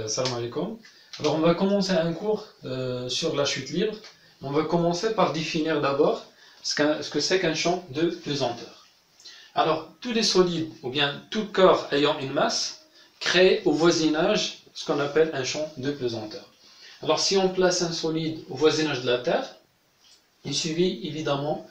Salam alaikum. Alors on va commencer un cours sur la chute libre. On va commencer par définir d'abord ce que c'est qu'un champ de pesanteur. Alors tous les solides ou bien tout corps ayant une masse crée au voisinage ce qu'on appelle un champ de pesanteur. Alors si on place un solide au voisinage de la Terre, il suffit évidemment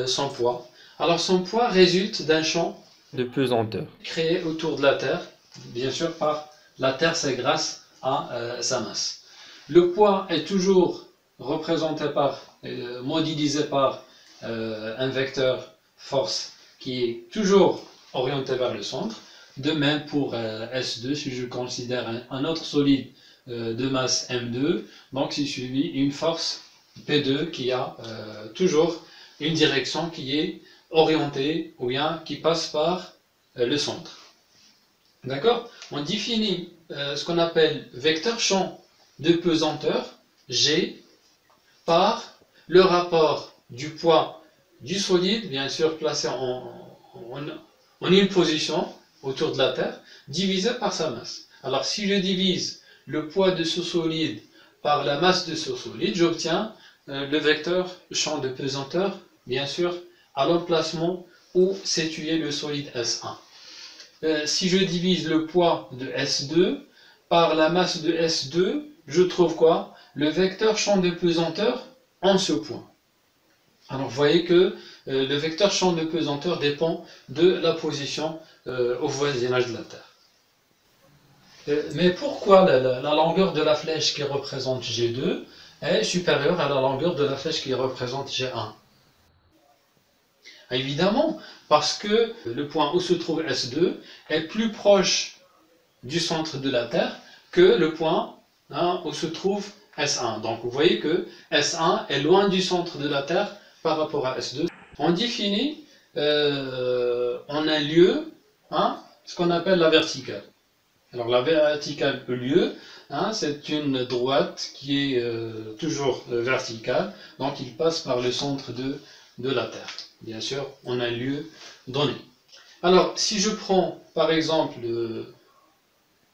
son poids. Alors son poids résulte d'un champ de pesanteur créé autour de la Terre, bien sûr par la Terre, c'est grâce à sa masse. Le poids est toujours représenté par, modélisé par un vecteur force qui est toujours orienté vers le centre. De même pour S2, si je considère un autre solide de masse M2, donc il suffit une force P2 qui a toujours une direction qui est orientée ou bien qui passe par le centre. D'accord? On définit ce qu'on appelle vecteur champ de pesanteur G par le rapport du poids du solide, bien sûr placé en une position autour de la Terre, divisé par sa masse. Alors si je divise le poids de ce solide par la masse de ce solide, j'obtiens le vecteur champ de pesanteur, bien sûr, à l'emplacement où situé le solide S1. Si je divise le poids de S2 par la masse de S2, je trouve quoi? Le vecteur champ de pesanteur en ce point. Alors vous voyez que le vecteur champ de pesanteur dépend de la position au voisinage de la Terre. Mais pourquoi la longueur de la flèche qui représente G2 est supérieure à la longueur de la flèche qui représente G1? Évidemment, parce que le point où se trouve S2 est plus proche du centre de la Terre que le point où se trouve S1. Donc vous voyez que S1 est loin du centre de la Terre par rapport à S2. On définit en un lieu ce qu'on appelle la verticale. Alors la verticale au lieu, c'est une droite qui est toujours verticale, donc il passe par le centre de la Terre, bien sûr, en un lieu donné. Alors si je prends par exemple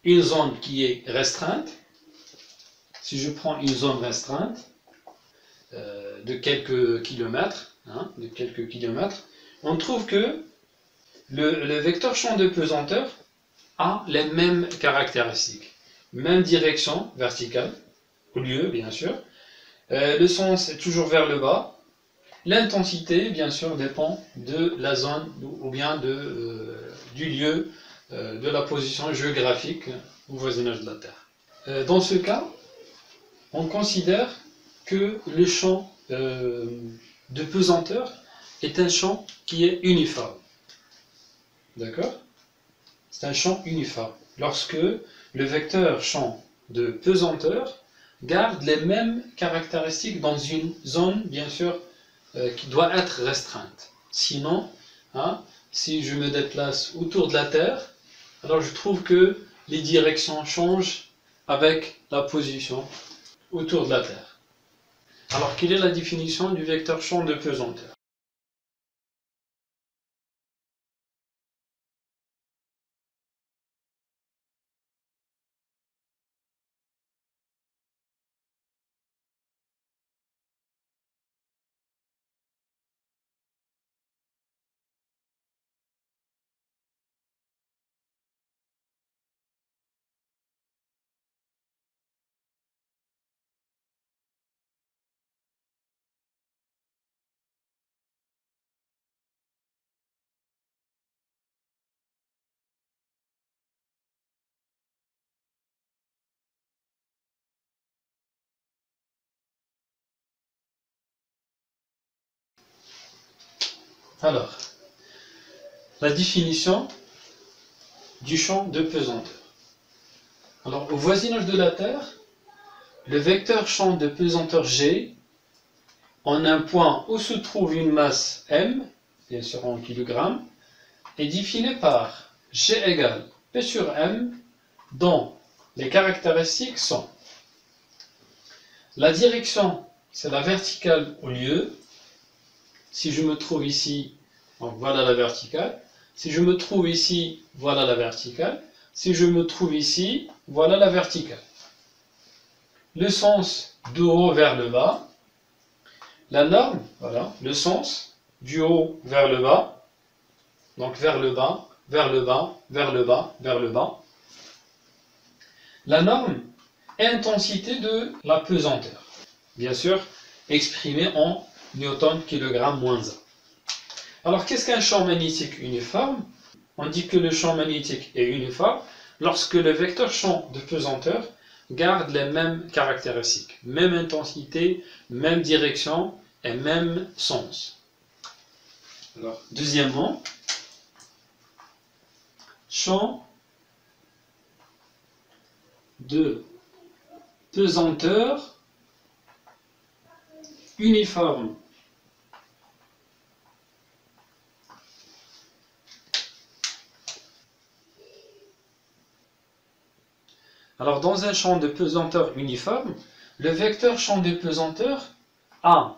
une zone qui est restreinte, si je prends une zone restreinte de quelques kilomètres, on trouve que le vecteur champ de pesanteur a les mêmes caractéristiques. Même direction verticale, au lieu bien sûr. Le sens est toujours vers le bas. L'intensité, bien sûr, dépend de la zone ou bien du lieu, de la position géographique au voisinage de la Terre. Dans ce cas, on considère que le champ de pesanteur est un champ qui est uniforme. D'accord? C'est un champ uniforme. Lorsque le vecteur champ de pesanteur garde les mêmes caractéristiques dans une zone, bien sûr, qui doit être restreinte. Sinon, si je me déplace autour de la Terre, alors je trouve que les directions changent avec la position autour de la Terre. Alors, quelle est la définition du vecteur champ de pesanteur? Alors, la définition du champ de pesanteur. Alors, au voisinage de la Terre, le vecteur champ de pesanteur G, en un point où se trouve une masse M, bien sûr en kilogrammes, est défini par G égale P sur M, dont les caractéristiques sont la direction, c'est la verticale au lieu. Si je me trouve ici, donc voilà la verticale. Si je me trouve ici, voilà la verticale. si je me trouve ici, voilà la verticale. Le sens du haut vers le bas, la norme, voilà, le sens du haut vers le bas, donc vers le bas, vers le bas, vers le bas, vers le bas. La norme est intensité de la pesanteur, bien sûr, exprimée en newton kilogramme moins 1. Alors, qu'est-ce qu'un champ magnétique uniforme? On dit que le champ magnétique est uniforme lorsque le vecteur champ de pesanteur garde les mêmes caractéristiques, même intensité, même direction et même sens. Alors, deuxièmement, champ de pesanteur uniforme. Alors, dans un champ de pesanteur uniforme, le vecteur champ de pesanteur a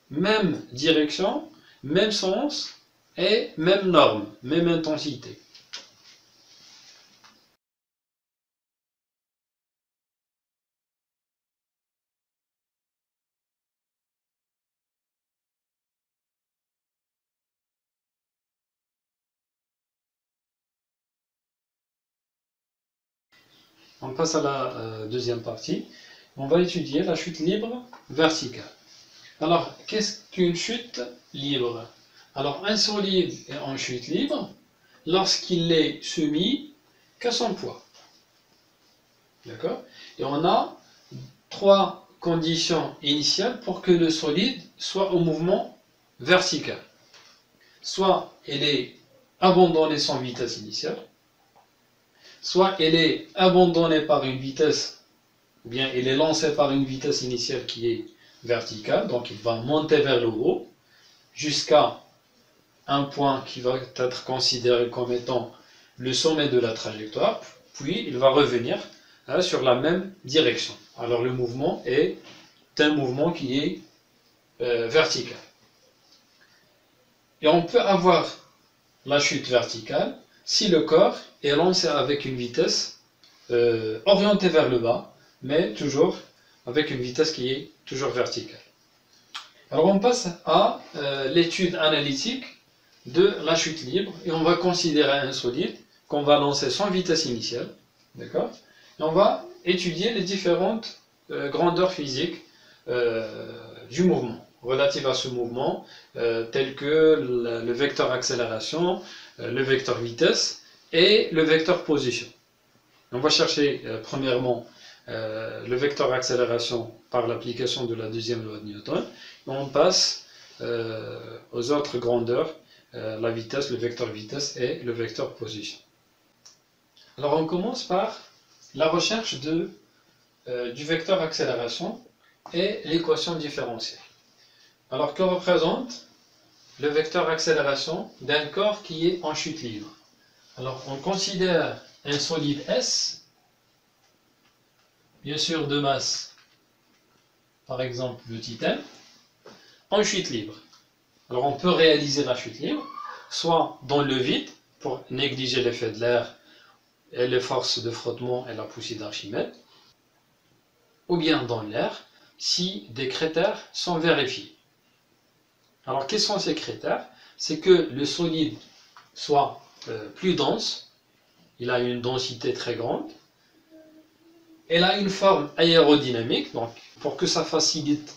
même direction, même sens et même norme, même intensité. On passe à la deuxième partie. On va étudier la chute libre verticale. Alors, qu'est-ce qu'une chute libre? Alors, un solide est en chute libre lorsqu'il est soumis qu'à son poids. D'accord? Et on a trois conditions initiales pour que le solide soit au mouvement vertical. Soit il est abandonné sans vitesse initiale, soit il est abandonné par une vitesse, ou bien il est lancé par une vitesse initiale qui est verticale, donc il va monter vers le haut, jusqu'à un point qui va être considéré comme étant le sommet de la trajectoire, puis il va revenir sur la même direction. Alors le mouvement est un mouvement qui est vertical. Et on peut avoir la chute verticale si le corps est lancé avec une vitesse orientée vers le bas, mais toujours avec une vitesse qui est toujours verticale. Alors on passe à l'étude analytique de la chute libre et on va considérer un solide qu'on va lancer sans vitesse initiale, d'accord? Et on va étudier les différentes grandeurs physiques du mouvement, relatives à ce mouvement, tels que le vecteur accélération, le vecteur vitesse et le vecteur position. On va chercher premièrement le vecteur accélération par l'application de la deuxième loi de Newton. Et on passe aux autres grandeurs, la vitesse, le vecteur vitesse et le vecteur position. Alors on commence par la recherche du vecteur accélération et l'équation différentielle. Alors que représente le vecteur accélération d'un corps qui est en chute libre? Alors on considère un solide S, bien sûr de masse, par exemple petit m, en chute libre. Alors on peut réaliser la chute libre, soit dans le vide, pour négliger l'effet de l'air et les forces de frottement et la poussée d'Archimède, ou bien dans l'air, si des critères sont vérifiés. Alors quels sont ces critères? C'est que le solide soit plus dense, il a une densité très grande, elle a une forme aérodynamique, donc pour que ça facilite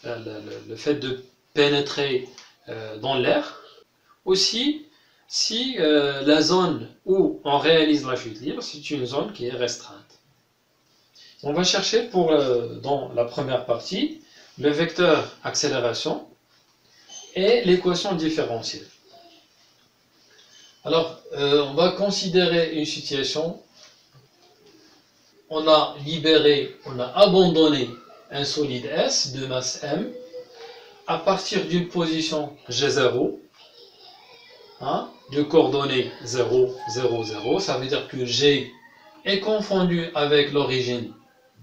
le fait de pénétrer dans l'air. Aussi, si la zone où on réalise la chute libre, c'est une zone qui est restreinte. On va chercher dans la première partie le vecteur accélération et l'équation différentielle. Alors, on va considérer une situation. On a abandonné un solide S de masse M à partir d'une position G0, de coordonnées 0, 0, 0. Ça veut dire que G est confondu avec l'origine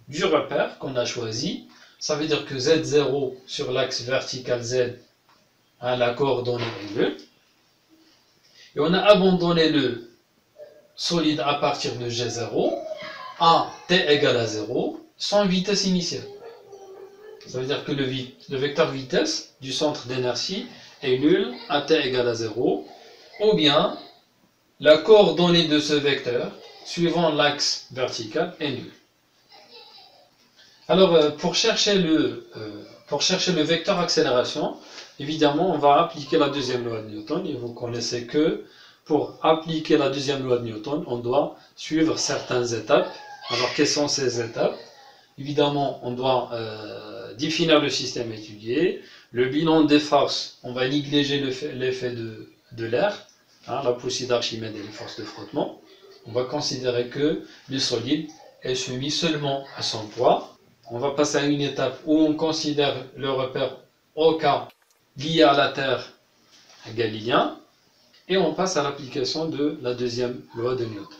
du repère qu'on a choisi. Ça veut dire que Z0 sur l'axe vertical Z, la coordonnée est 2. Et on a abandonné le solide à partir de G0 à t égale à 0 sans vitesse initiale. Ça veut dire que le vecteur vitesse du centre d'inertie est nul à t égale à 0, ou bien la coordonnée de ce vecteur suivant l'axe vertical est nulle. Alors, pour chercher le vecteur accélération, évidemment, on va appliquer la deuxième loi de Newton, et vous connaissez que pour appliquer la deuxième loi de Newton, on doit suivre certaines étapes. Alors, quelles sont ces étapes? Évidemment, on doit définir le système étudié. Le bilan des forces, on va négliger l'effet de l'air, hein, la poussée d'Archimède et les forces de frottement. On va considérer que le solide est soumis seulement à son poids. On va passer à une étape où on considère le repère OK lié à la Terre galiléen. Et on passe à l'application de la deuxième loi de Newton.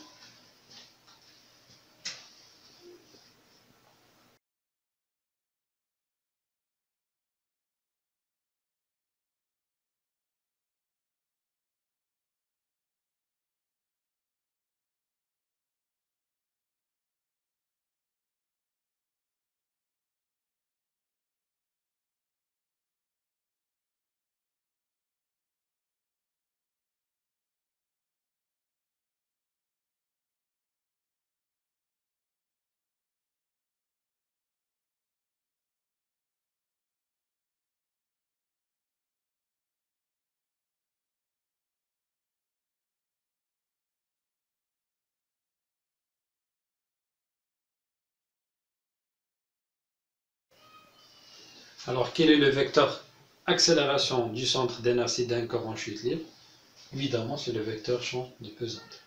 Alors, quel est le vecteur accélération du centre d'inertie d'un corps en chute libre? Évidemment, c'est le vecteur champ de pesanteur.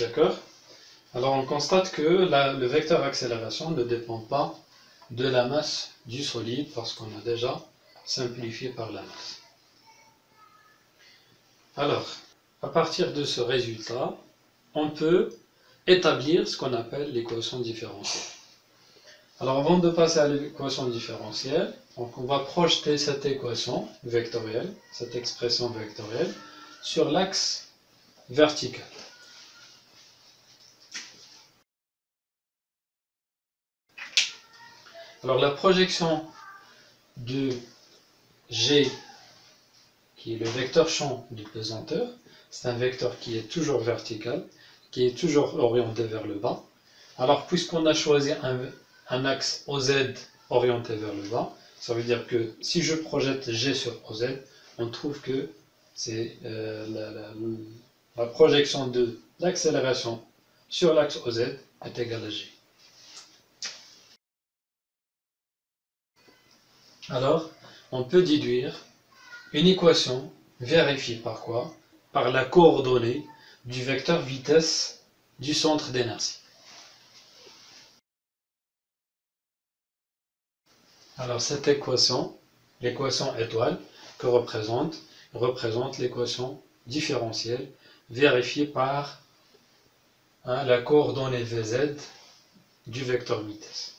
D'accord? Alors, on constate que le vecteur accélération ne dépend pas de la masse du solide parce qu'on a déjà simplifié par la masse. Alors, à partir de ce résultat, on peut établir ce qu'on appelle l'équation différentielle. Alors, avant de passer à l'équation différentielle, donc on va projeter cette équation vectorielle, cette expression vectorielle, sur l'axe vertical. Alors, la projection de G, qui est le vecteur champ de pesanteur, c'est un vecteur qui est toujours vertical, qui est toujours orienté vers le bas. Alors, puisqu'on a choisi un axe OZ orienté vers le bas, ça veut dire que si je projette G sur OZ, on trouve que c'est la projection de l'accélération sur l'axe OZ est égale à G. Alors, on peut déduire une équation vérifiée par quoi? Par la coordonnée du vecteur vitesse du centre d'inertie. Alors cette équation, l'équation étoile, que représente l'équation différentielle vérifiée par la coordonnée Vz du vecteur vitesse.